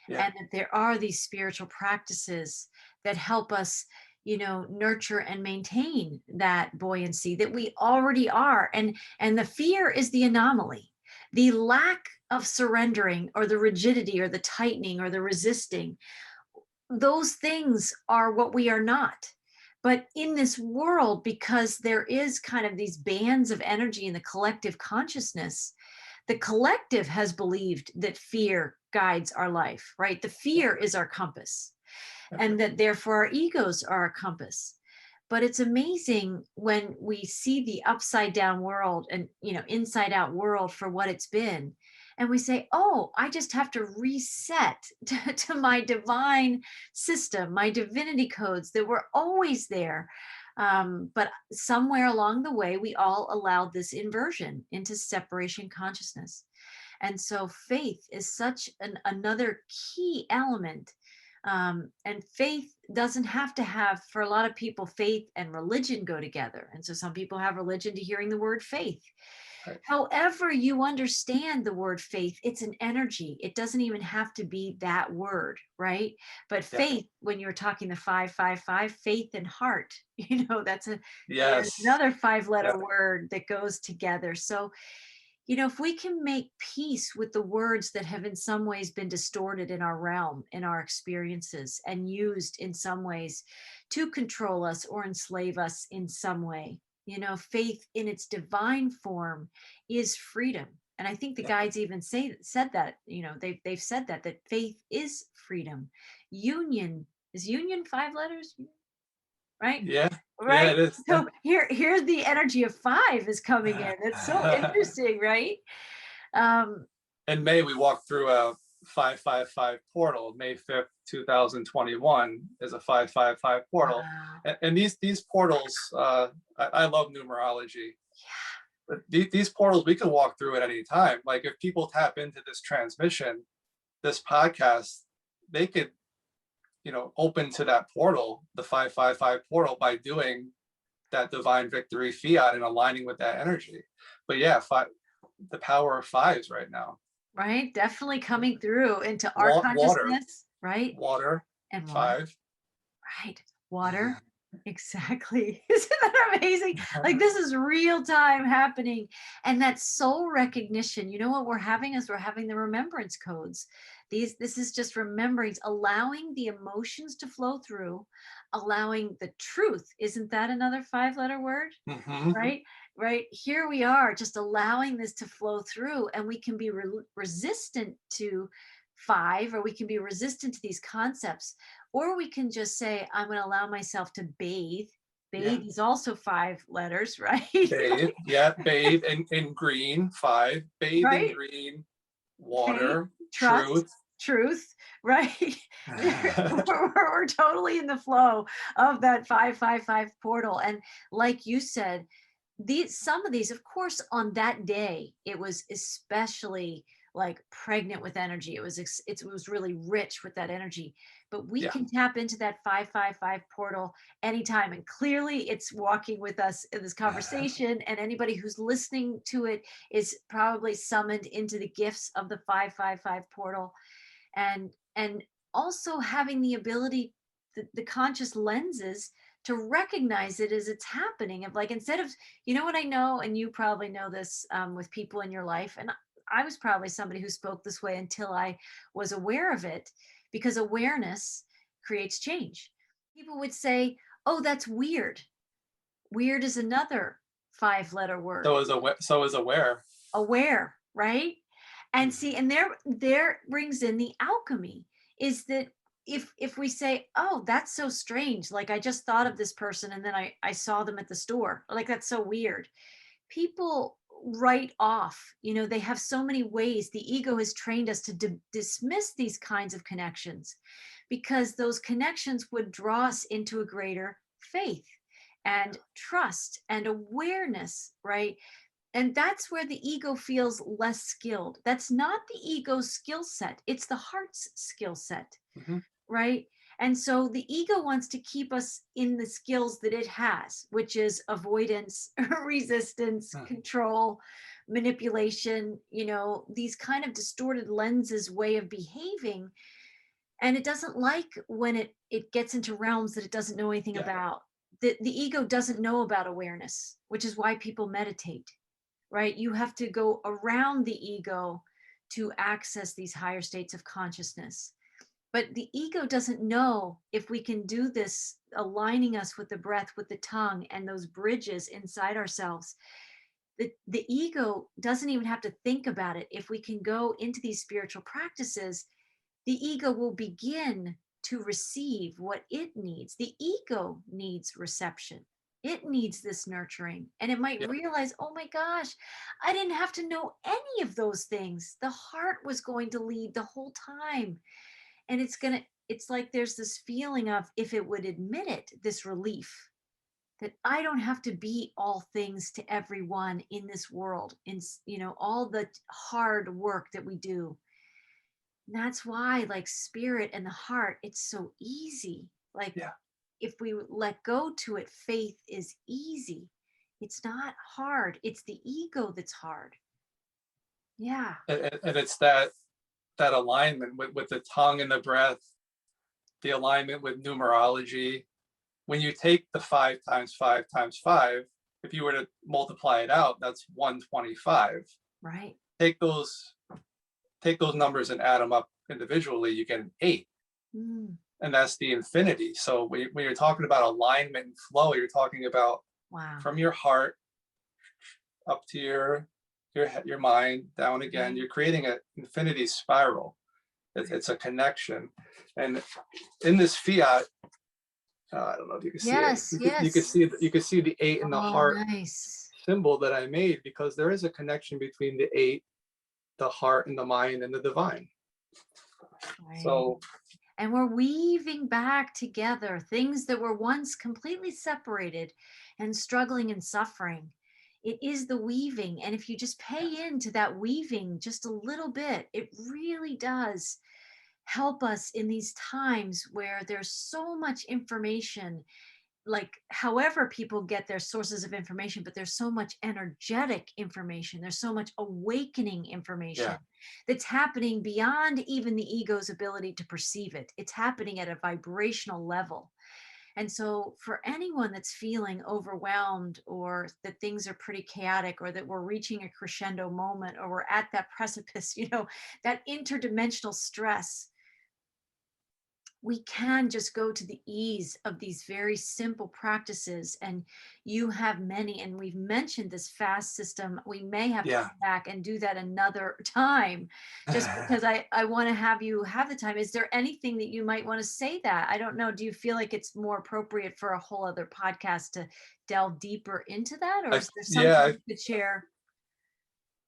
Yeah. and that there are these spiritual practices that help us, nurture and maintain that buoyancy that we already are. And the fear is the anomaly. The lack of surrendering, or the rigidity, or the tightening, or the resisting, those things are what we are not. But in this world, because there is kind of these bands of energy in the collective consciousness, the collective has believed that fear guides our life, right? The fear is our compass, and that therefore our egos are our compass. But it's amazing when we see the upside down world and, inside out world for what it's been. And we say, oh, I just have to reset to my divine system, my divinity codes that were always there. But somewhere along the way, we all allowed this inversion into separation consciousness. And so faith is such another key element. And faith doesn't have to have, for a lot of people, faith and religion go together. And so some people have religion to hearing the word faith. Right. However you understand the word faith, it's an energy. It doesn't even have to be that word, right? But Yeah. faith, when you're talking the 555, faith and heart, that's there's Yes. another 5-letter word that goes together. So, if we can make peace with the words that have in some ways been distorted in our realm, in our experiences, and used in some ways to control us or enslave us in some way, faith in its divine form is freedom. And I think the guides even said that, they've said that faith is freedom. Union, is union 5 letters? Right? Yeah. Right. Yeah, it is. So here's the energy of 5 is coming in. It's so interesting, right? In May, we walked through a 555 portal. May 5th, 2021 is a 555 portal. Wow. And these portals, I love numerology. But these portals, we can walk through at any time. Like if people tap into this transmission, this podcast, they could, open to that portal, the 555 portal, by doing that divine victory fiat and aligning with that energy. But yeah, the power of 5s right now. Right. Definitely coming through into our Water, consciousness, right? water, And water. 5. Right. Water. Exactly. Isn't that amazing? Like this is real time happening. And that soul recognition, what we're having is we're having the remembrance codes. This is just remembering, allowing the emotions to flow through, allowing the truth. Isn't that another 5-letter word? Right? Right. Here we are just allowing this to flow through, and we can be resistant to 5, or we can be resistant to these concepts, or we can just say, I'm going to allow myself to bathe. Bathe is also 5 letters, right? Bathe, yeah, bathe in green, 5. Bathe in green, water, Trust, truth, right? we're totally in the flow of that 555 portal. And like you said, some of these, of course, on that day, it was especially like pregnant with energy. It was really rich with that energy. But we can tap into that 555 portal anytime. And clearly it's walking with us in this conversation. And anybody who's listening to it is probably summoned into the gifts of the 555 portal. And also having the ability, the conscious lenses to recognize it as it's happening. Of like, instead of, what I know, and you probably know this with people in your life, and I was probably somebody who spoke this way until I was aware of it, because awareness creates change. People would say, oh, that's weird. Weird is another 5-letter word. So is aware. Aware, right? And see, and there brings in the alchemy, is that if we say, oh, that's so strange, like I just thought of this person and then I saw them at the store, like that's so weird. People write off, they have so many ways. The ego has trained us to dismiss these kinds of connections because those connections would draw us into a greater faith and trust and awareness, right? And that's where the ego feels less skilled. That's not the ego's skill set, it's the heart's skill set, right? And so the ego wants to keep us in the skills that it has, which is avoidance, resistance, control, manipulation, these kind of distorted lenses way of behaving. And it doesn't like when it gets into realms that it doesn't know anything about. The ego doesn't know about awareness, which is why people meditate, right? You have to go around the ego to access these higher states of consciousness. But the ego doesn't know if we can do this, aligning us with the breath, with the tongue, and those bridges inside ourselves. The ego doesn't even have to think about it. If we can go into these spiritual practices, the ego will begin to receive what it needs. The ego needs reception. It needs this nurturing. And it might realize, oh my gosh, I didn't have to know any of those things. The heart was going to lead the whole time. And it's like there's this feeling of, if it would admit it, this relief that I don't have to be all things to everyone in this world, in all the hard work that we do. And that's why, like, spirit and the heart, it's so easy. Like, if we let go to it, faith is easy. It's not hard. It's the ego that's hard. Yeah. And it's that alignment with the tongue and the breath, the alignment with numerology. When you take the 5 times 5 times 5, if you were to multiply it out, that's 125. Right. Take those numbers and add them up individually, you get an 8. And that's the infinity. So when you're talking about alignment and flow, you're talking about from your heart up to your mind, down again. You're creating an infinity spiral. It's a connection. And in this fiat, I don't know if you can see it. You can see the 8 in the heart symbol that I made, because there is a connection between the 8, the heart, and the mind, and the divine. So, and we're weaving back together things that were once completely separated and struggling and suffering. It is the weaving. And if you just pay into that weaving just a little bit, it really does help us in these times where there's so much information, like however people get their sources of information, but there's so much energetic information. There's so much awakening information that's happening beyond even the ego's ability to perceive it. It's happening at a vibrational level. And so for anyone that's feeling overwhelmed, or that things are pretty chaotic, or that we're reaching a crescendo moment, or we're at that precipice, that interdimensional stress, we can just go to the ease of these very simple practices. And you have many, and we've mentioned this fast system. We may have to come back and do that another time, just because I want to have you have the time. Is there anything that you might want to say that? I don't know. Do you feel like it's more appropriate for a whole other podcast to delve deeper into that? Or is there something you could share?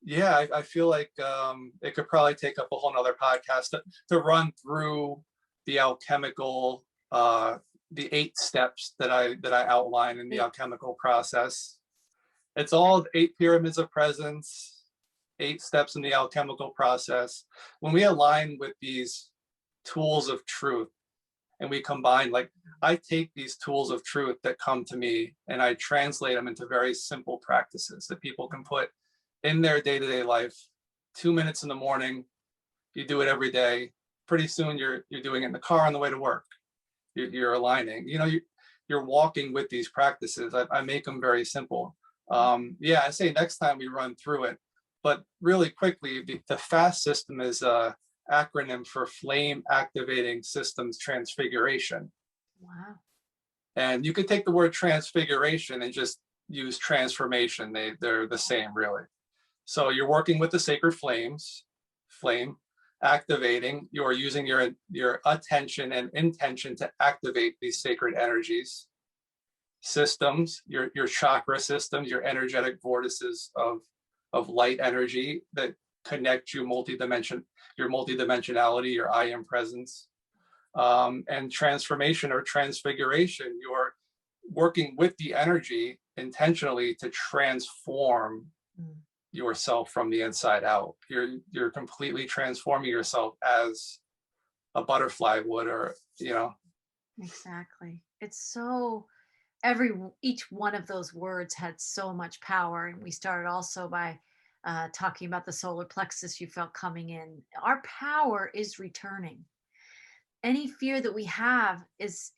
Yeah, I feel like it could probably take up a whole nother podcast to run through the alchemical, the 8 steps that I outline in the alchemical process. It's all 8 pyramids of presence, 8 steps in the alchemical process. When we align with these tools of truth and we combine, like, I take these tools of truth that come to me and I translate them into very simple practices that people can put in their day-to-day life. 2 minutes in the morning, you do it every day. Pretty soon you're doing it in the car on the way to work. You're aligning. You're walking with these practices. I make them very simple. I say next time we run through it. But really quickly, the FAST system is a acronym for Flame Activating Systems Transfiguration. Wow. And you could take the word transfiguration and just use transformation. They're the same, really. So you're working with the sacred flame activating. You're using your attention and intention to activate these sacred energies. Systems, your chakra systems, your energetic vortices of light energy that connect you your multidimensionality, your I am presence. And transformation or transfiguration, you're working with the energy intentionally to transform yourself from the inside out. You're completely transforming yourself as a butterfly would, or Exactly. It's so each one of those words had so much power. And we started also by talking about the solar plexus you felt coming in. Our power is returning. Any fear that we have is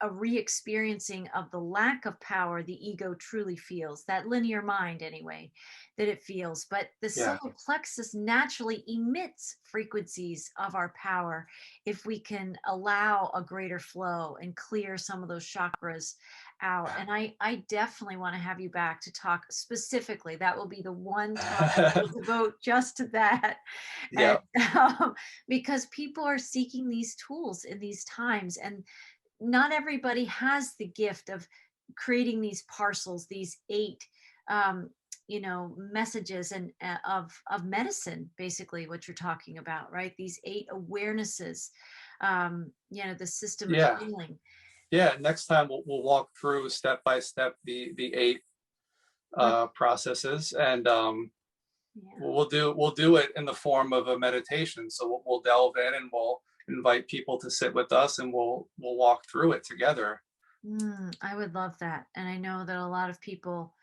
a re-experiencing of the lack of power the ego truly feels, that linear mind anyway, that it feels. But the solar plexus naturally emits frequencies of our power if we can allow a greater flow and clear some of those chakras out. And I definitely want to have you back to talk specifically. That will be the one time we'll devote just to that. Yeah. And, because people are seeking these tools in these times, and not everybody has the gift of creating these parcels, these 8 messages and of medicine, basically what you're talking about, right? These 8 awarenesses, the system of healing. Yeah, next time we'll walk through step by step the 8 processes, and we'll do it in the form of a meditation. So we'll delve in and we'll invite people to sit with us, and we'll walk through it together. I would love that, and I know that a lot of people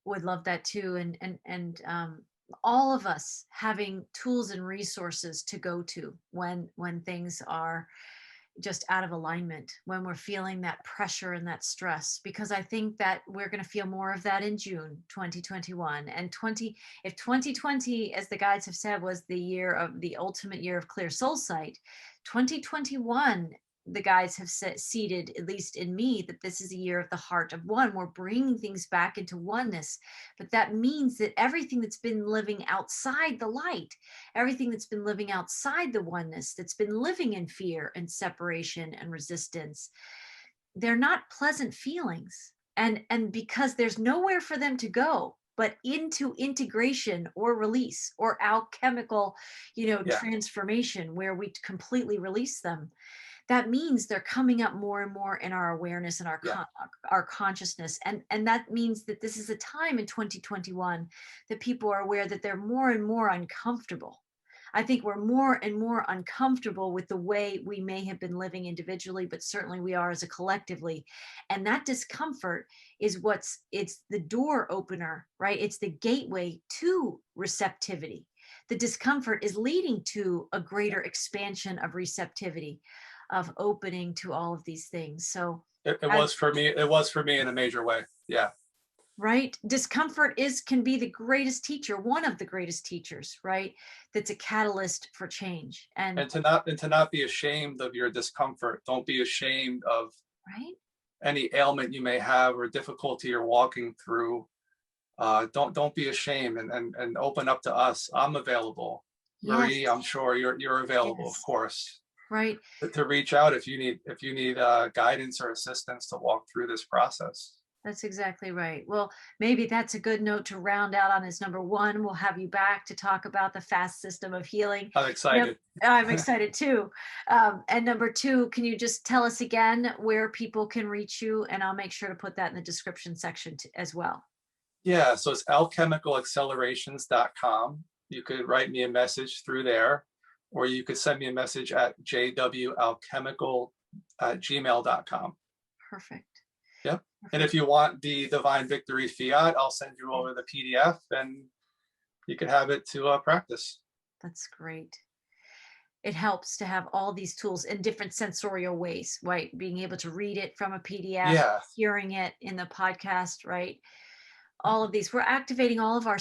would love that too. And all of us having tools and resources to go to when things are just out of alignment, when we're feeling that pressure and that stress, because I think that we're going to feel more of that in June 2021. And if 2020, as the guides have said, was the ultimate year of clear soul sight, 2021, the guides have seeded, at least in me, that this is a year of the heart of one. We're bringing things back into oneness. But that means that everything that's been living outside the light, everything that's been living outside the oneness, that's been living in fear and separation and resistance, they're not pleasant feelings. And because there's nowhere for them to go but into integration or release or alchemical, transformation, where we completely release them. That means they're coming up more and more in our awareness and our consciousness. And that means that this is a time in 2021 that people are aware that they're more and more uncomfortable. I think we're more and more uncomfortable with the way we may have been living individually, but certainly we are as a collectively. And that discomfort is it's the door opener, right? It's the gateway to receptivity. The discomfort is leading to a greater expansion of receptivity, of opening to all of these things. So it was for me in a major way. Yeah. Right. Discomfort can be the greatest teacher, one of the greatest teachers, right? That's a catalyst for change. And to not be ashamed of your discomfort. Don't be ashamed of any ailment you may have or difficulty you're walking through. Don't be ashamed, and open up to us. I'm available. Yes. Marie, I'm sure you're available, yes. Of course. Right. To reach out if you need guidance or assistance to walk through this process. That's exactly right. Well, maybe that's a good note to round out on as number 1. We'll have you back to talk about the fast system of healing. I'm excited. I'm excited too. And number 2, can you just tell us again where people can reach you? And I'll make sure to put that in the description section as well. Yeah, so it's alchemicalaccelerations.com. You could write me a message through there, or you could send me a message at jwalchemical@gmail.com. Perfect. Yep. And if you want the Divine Victory Fiat, I'll send you over the PDF, and you can have it to practice. That's great. It helps to have all these tools in different sensorial ways, right? Being able to read it from a PDF, hearing it in the podcast, right? All of these, we're activating all of our,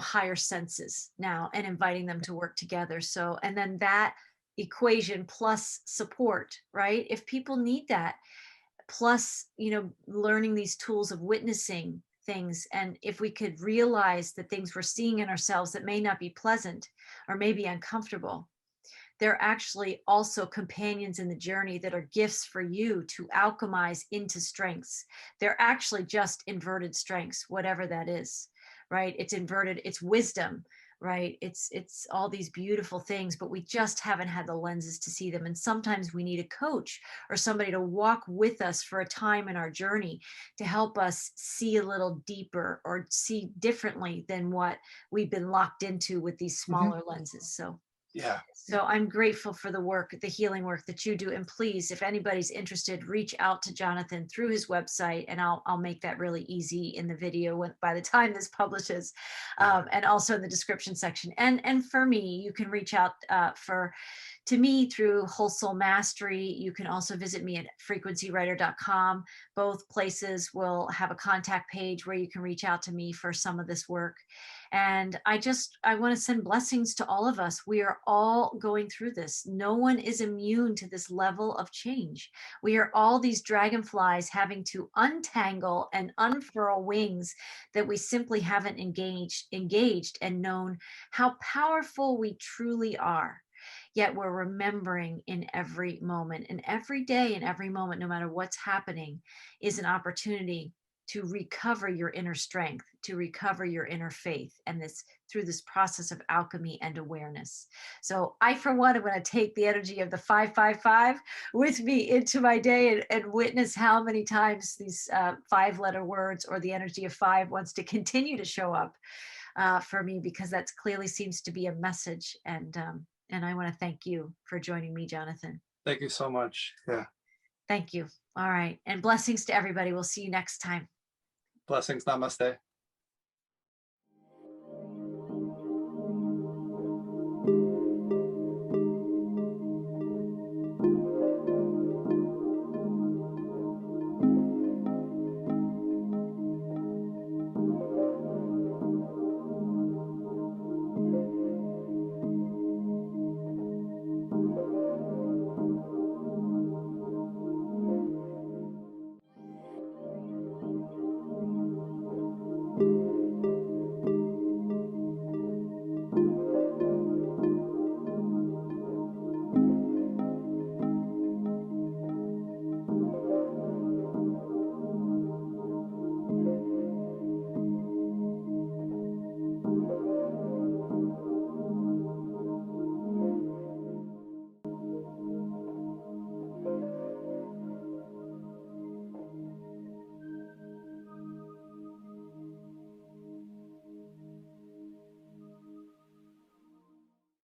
higher senses now and inviting them to work together. So, and then that equation plus support, right? If people need that, plus, learning these tools of witnessing things. And if we could realize the things we're seeing in ourselves that may not be pleasant or maybe uncomfortable, they're actually also companions in the journey that are gifts for you to alchemize into strengths. They're actually just inverted strengths, whatever that is, right? It's inverted, it's wisdom right? It's all these beautiful things, but we just haven't had the lenses to see them. And sometimes we need a coach or somebody to walk with us for a time in our journey to help us see a little deeper or see differently than what we've been locked into with these smaller lenses. Yeah. So I'm grateful for the work, the healing work that you do. And please, if anybody's interested, reach out to Jonathan through his website, and I'll make that really easy in the video by the time this publishes, and also in the description section. And for me, you can reach out to me through Whole Soul Mastery. You can also visit me at frequencywriter.com. Both places will have a contact page where you can reach out to me for some of this work. And I want to send blessings to all of us. We are all going through this. No one is immune to this level of change. We are all these dragonflies having to untangle and unfurl wings that we simply haven't engaged and known how powerful we truly are. Yet we're remembering in every moment, and every day and every moment, no matter what's happening, is an opportunity to recover your inner strength, to recover your inner faith, and through this process of alchemy and awareness. So I, for one, am going to take the energy of the 555 with me into my day and witness how many times these 5-letter words or the energy of 5 wants to continue to show up for me, because that clearly seems to be a message. And I want to thank you for joining me, Jonathan. Thank you so much. Yeah. Thank you. All right. And blessings to everybody. We'll see you next time. Blessings. Namaste.